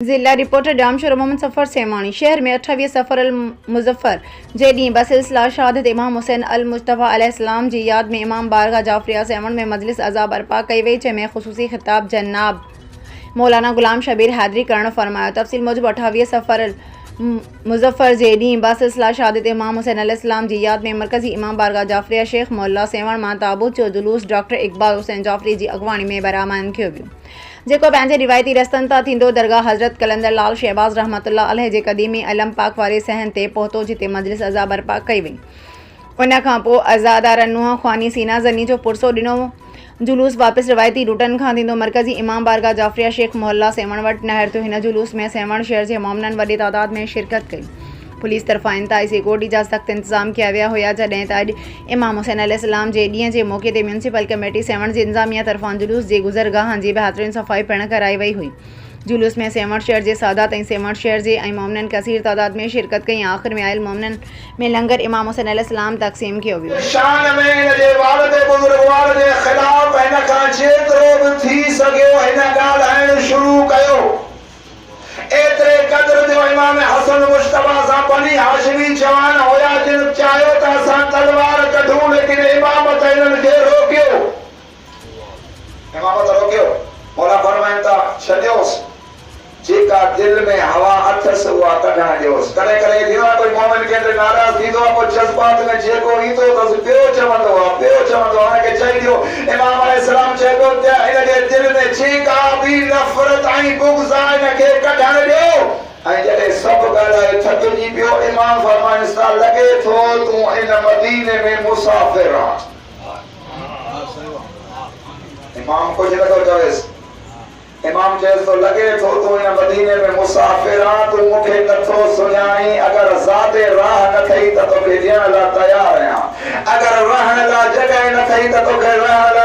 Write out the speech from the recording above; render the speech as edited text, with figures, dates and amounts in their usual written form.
जिला रिपोर्टर जामशोर मोहम्मद सफ़र सेमानी। शहर में 28 सफ़र अल मुज़फ़्फ़र जे ॾींहुं बसिलसिला शहादत इमाम हुसैन अल मुस्तफ़ा अलैहिस्सलाम जी यादि में इमाम बारगाह जाफ़रिया सेवण में मजलिस अज़ा बर्पा कई वई, जंहिंमें ख़ुसूसी ख़िताब जनाब मौलाना ग़ुलाम शबीर हैदरी करणु फ़रमायो। तफ़सील मूजिबि 28 सफ़र अल मुज़फ़्फ़र जे ॾींहुं बसिलसिला शहादत इमाम हुसैन अलैहिस्सलाम जी यादि में मरकज़ी इमाम बारगाह जाफ़रिया शेख मोहल्ला सेवण मां ताबूत जो जुलूस डॉक्टर इक़बाल हुसैन जाफ़री जी अॻवाणी में बरामद कयो वियो, जेको पंहिंजे रिवायती रस्तनि तां थींदो दरगाह हज़रत कलंदर लाल शहबाज़ रहमतुल्लाह अलैह जे क़दीमी अलम पाक वारे सहन ते पहुतो, जिते मजलिस अज़ा बर्पा कई वई। उन खां पोइ अज़ादार नुंहुं ख़्वानी सीना ज़नी जो पुरसो ॾिनो। जुलूस वापसि रिवायती रूटनि खां थींदो मरकज़ी इमाम बारगाह जाफ़रिया शेख मोहल्ला सेवण वटि नहर थियो। हिन जुलूस में सेवण शहर जे मोमिननि वॾी तादाद में शिरकत कई। पुलिस तरफ़ां इंतहाई सिक्योरिटी जा सख़्त इंतज़ाम कया विया हुआ, जॾहिं त अॼु इमाम हुसैन अलैहिस्सलाम जे ॾींहं जे मौक़े ते म्यूनसिपल कमेटी सेवण जी इंतज़ामिया तरफ़ां जुलूस जे गुज़रगाहनि जी बहितरीन सफ़ाई पिणु कराई वई हुई। जुलूस में सेवण शहर जे सादात ऐं सेवण शहर जे मोमिननि कसीर तादाद में शिरकत कई। आख़िर में आयल मोमिननि में लंगर इमाम हुसैन अलैहिस्सलाम तक़सीम कयो वियो। शान में इन जे वालिद बुज़ुर्गवार जे ख़िलाफ़ हिन खां जेतिरो बि थी सघियो हिन ॻाल्हाइणु शुरू कयो। एतिरे क़दुरु जो इमाम हसन मुश्तबा सां बनी हाशिमी जवान हुया, जिन चाहियो त असां तलवार कढूं, लेकिन इमामत हिननि खे रोकियो। इमामत रोकियो। मौला फरमाइनि था छॾियोसि, जेका दिल में हवा अथसि उहा कढण ॾियोसि। कॾहिं कॾहिं थींदो आहे कोई मोमिन कंहिंते नाराज़ थींदो आहे, पोइ जज़्बात में जेको ईंदो अथसि ॿियो चवंदो आहे, हुनखे चई ॾियो। इमाम अलैहिस्सलाम चए पियो त हिन जे दिल में जेका बि नफ़रत ऐं बुग़्ज़ आहे हिनखे कढण ॾियो। ऐं जॾहिं सभु ॻाल्हाए थकिजी पियो, इमाम फरमाइनि था लॻे थो तूं इन मदीने में मुसाफ़िर आहीं। इमाम कुझु नथो चवेसि। इमाम चएसि थो लॻे थो तूं इन मदीने में मुसाफ़िर आहीं, तूं मूंखे नथो सुञाणी। अगरि ज़ाते राह न थई त तोखे ॾियण लाइ तयारु आहियां, अगरि रहण लाइ जॻह न थई त तोखे रहण